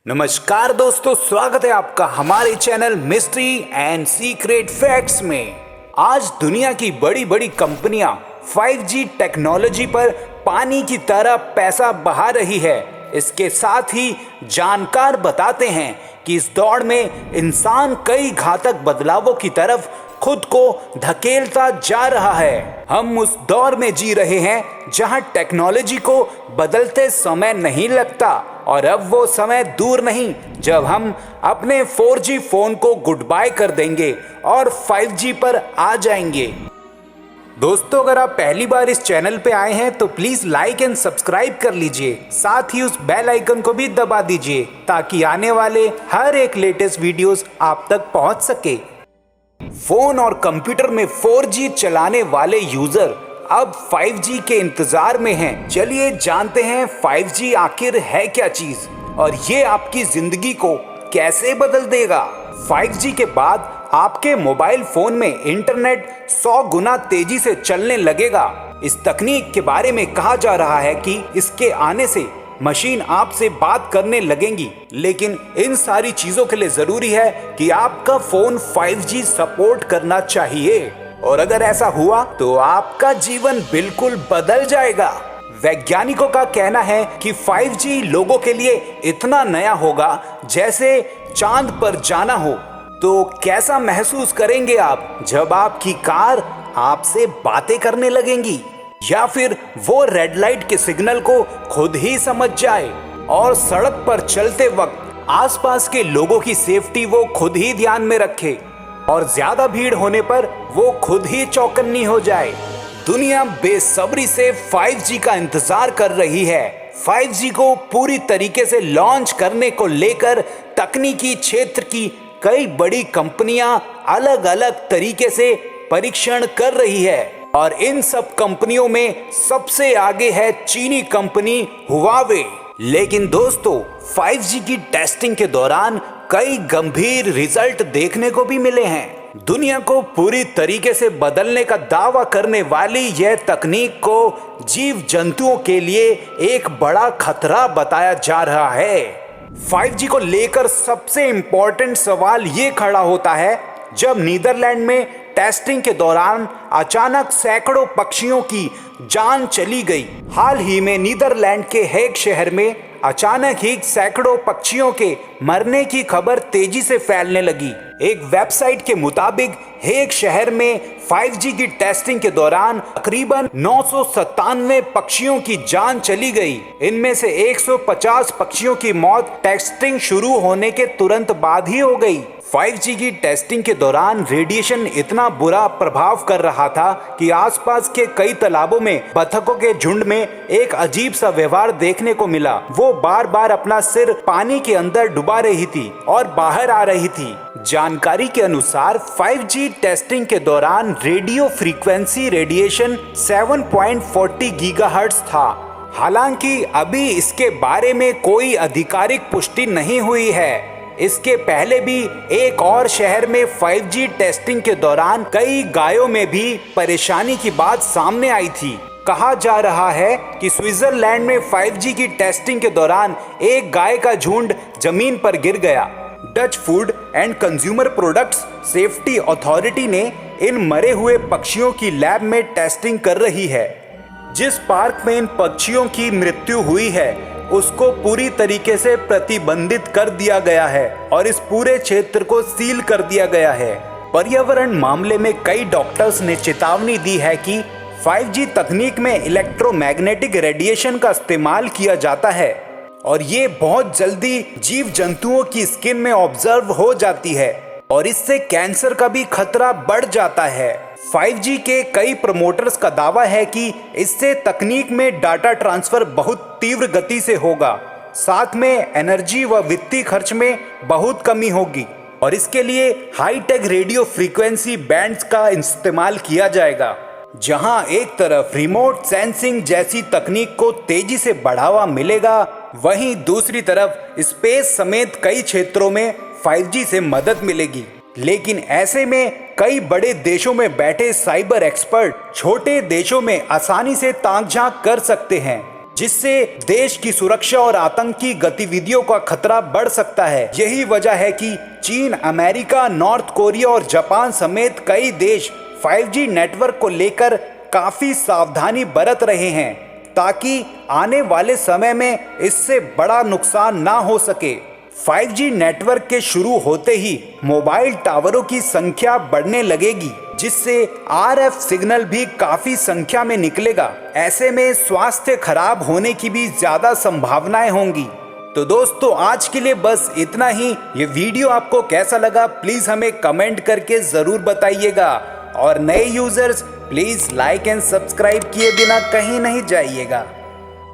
नमस्कार दोस्तों, स्वागत है आपका हमारे channel mystery and secret facts में। आज दुनिया की बड़ी बड़ी कंपनियां 5G टेक्नोलॉजी पर पानी की तरह पैसा बहा रही है। इसके साथ ही जानकार बताते हैं कि इस दौड़ में इंसान कई घातक बदलावों की तरफ खुद को धकेलता जा रहा है। हम उस दौर में जी रहे हैं जहां टेक्नोलॉजी को बदलते समय नहीं लगता और अब वो समय दूर नहीं जब हम अपने 4G फोन को गुड बाय कर देंगे और 5G पर आ जाएंगे। दोस्तों, अगर आप पहली बार इस चैनल पे आए हैं तो प्लीज लाइक एंड सब्सक्राइब कर लीजिए, साथ ही उस बेल आइकन को भी दबा दीजिए ताकि आने वाले हर एक लेटेस्ट वीडियोस आप तक पहुंच सके। फोन और कंप्यूटर में 4G चलाने वाले यूजर अब 5G के इंतजार में हैं। चलिए जानते हैं 5G आखिर है क्या चीज और ये आपकी जिंदगी को कैसे बदल देगा। 5G के बाद आपके मोबाइल फोन में इंटरनेट 100 गुना तेजी से चलने लगेगा। इस तकनीक के बारे में कहा जा रहा है कि इसके आने से मशीन आपसे बात करने लगेंगी, लेकिन इन सारी चीजों के लिए जरूरी है कि आपका फोन 5G सपोर्ट करना चाहिए और अगर ऐसा हुआ तो आपका जीवन बिल्कुल बदल जाएगा। वैज्ञानिकों का कहना है कि 5G लोगों के लिए इतना नया होगा जैसे चांद पर जाना हो। तो कैसा महसूस करेंगे आप जब आपकी कार आपसे बातें करने लगेंगी या फिर वो रेड लाइट के सिग्नल को खुद ही समझ जाए और सड़क पर चलते वक्त आसपास के लोगों की सेफ्टी वो खुद ही ध्यान में रखे और ज्यादा भीड़ होने पर वो खुद ही चौकन्नी हो जाए। दुनिया बेसब्री से 5G का इंतजार कर रही है। 5G को पूरी तरीके से लॉन्च करने को लेकर तकनीकी क्षेत्र की कई बड़ी कंपनियां अलग अलग तरीके से परीक्षण कर रही है और इन सब कंपनियों में सबसे आगे है चीनी कंपनी हुआवे। लेकिन दोस्तों, 5G की टेस्टिंग के दौरान कई गंभीर रिजल्ट देखने को भी मिले हैं। दुनिया को पूरी तरीके से बदलने का दावा करने वाली यह तकनीक को जीव जंतुओं के लिए एक बड़ा खतरा बताया जा रहा है। 5G को लेकर सबसे इंपॉर्टेंट सवाल ये खड़ा होता है जब नीदरलैंड में टेस्टिंग के दौरान अचानक सैकड़ों पक्षियों की जान चली गई। हाल ही में नीदरलैंड के हेग शहर में अचानक ही सैकड़ों पक्षियों के मरने की खबर तेजी से फैलने लगी। एक वेबसाइट के मुताबिक हेग शहर में 5G की टेस्टिंग के दौरान तकरीबन 997 पक्षियों की जान चली गई। इनमें से 150 पक्षियों की मौत टेस्टिंग शुरू होने के तुरंत बाद ही हो गई। 5G की टेस्टिंग के दौरान रेडिएशन इतना बुरा प्रभाव कर रहा था कि आसपास के कई तालाबों में बतखों के झुंड में एक अजीब सा व्यवहार देखने को मिला। वो बार बार अपना सिर पानी के अंदर डुबा रही थी और बाहर आ रही थी। जानकारी के अनुसार 5G टेस्टिंग के दौरान रेडियो फ्रीक्वेंसी रेडिएशन 7.40 गीगाहर्ट्ज था। हालांकि अभी इसके बारे में कोई आधिकारिक पुष्टि नहीं हुई है। इसके पहले भी एक और शहर में 5G टेस्टिंग के दौरान कई गायों में भी परेशानी की बात सामने आई थी। कहा जा रहा है कि स्विट्जरलैंड में 5G की टेस्टिंग के दौरान एक गाय का झुंड जमीन पर गिर गया। Dutch food and consumer products safety authority ने इन मरे हुए पक्षियों की लैब में टेस्टिंग कर रही है। जिस पार्क में इन पक्षियों की मृत्यु हुई है उसको पूरी तरीके से प्रतिबंधित कर दिया गया है और इस पूरे क्षेत्र को सील कर दिया गया है। पर्यावरण मामले में कई डॉक्टर्स ने चेतावनी दी है कि 5G तकनीक में इलेक्ट्रोमैग्नेटिक रेडिएशन का इस्तेमाल किया जाता है और ये बहुत जल्दी जीव जंतुओं की स्किन में ऑब्जर्व हो जाती है और इससे कैंसर का भी खतरा बढ़ जाता है। 5G के कई प्रमोटर्स का दावा है कि इससे तकनीक में डाटा ट्रांसफर बहुत तीव्र गति से होगा, साथ में एनर्जी व वित्तीय खर्च में बहुत कमी होगी और इसके लिए हाईटेक रेडियो फ्रीक्वेंसी बैंड्स का इस्तेमाल किया जाएगा। जहां एक तरफ रिमोट सेंसिंग जैसी तकनीक को तेजी से बढ़ावा मिलेगा, वहीं दूसरी तरफ स्पेस समेत कई क्षेत्रों में 5G से मदद मिलेगी। लेकिन ऐसे में कई बड़े देशों में बैठे साइबर एक्सपर्ट छोटे देशों में आसानी से ताक झांक कर सकते हैं। जिससे देश की सुरक्षा और आतंकी गतिविधियों का खतरा बढ़ सकता है। यही वजह है कि चीन, अमेरिका, नॉर्थ कोरिया और जापान समेत कई देश 5G नेटवर्क को लेकर काफी सावधानी बरत रहे हैं ताकि आने वाले समय में इससे बड़ा नुकसान ना हो सके। 5G नेटवर्क के शुरू होते ही मोबाइल टावरों की संख्या बढ़ने लगेगी, जिससे RF सिग्नल भी काफी संख्या में निकलेगा। ऐसे में स्वास्थ्य खराब होने की भी ज्यादा संभावनाएं होंगी। तो दोस्तों, आज के लिए बस इतना ही। ये वीडियो आपको कैसा लगा प्लीज हमें कमेंट करके जरूर बताइएगा, और नए users please like and subscribe किए बिना कहीं नहीं जाइएगा।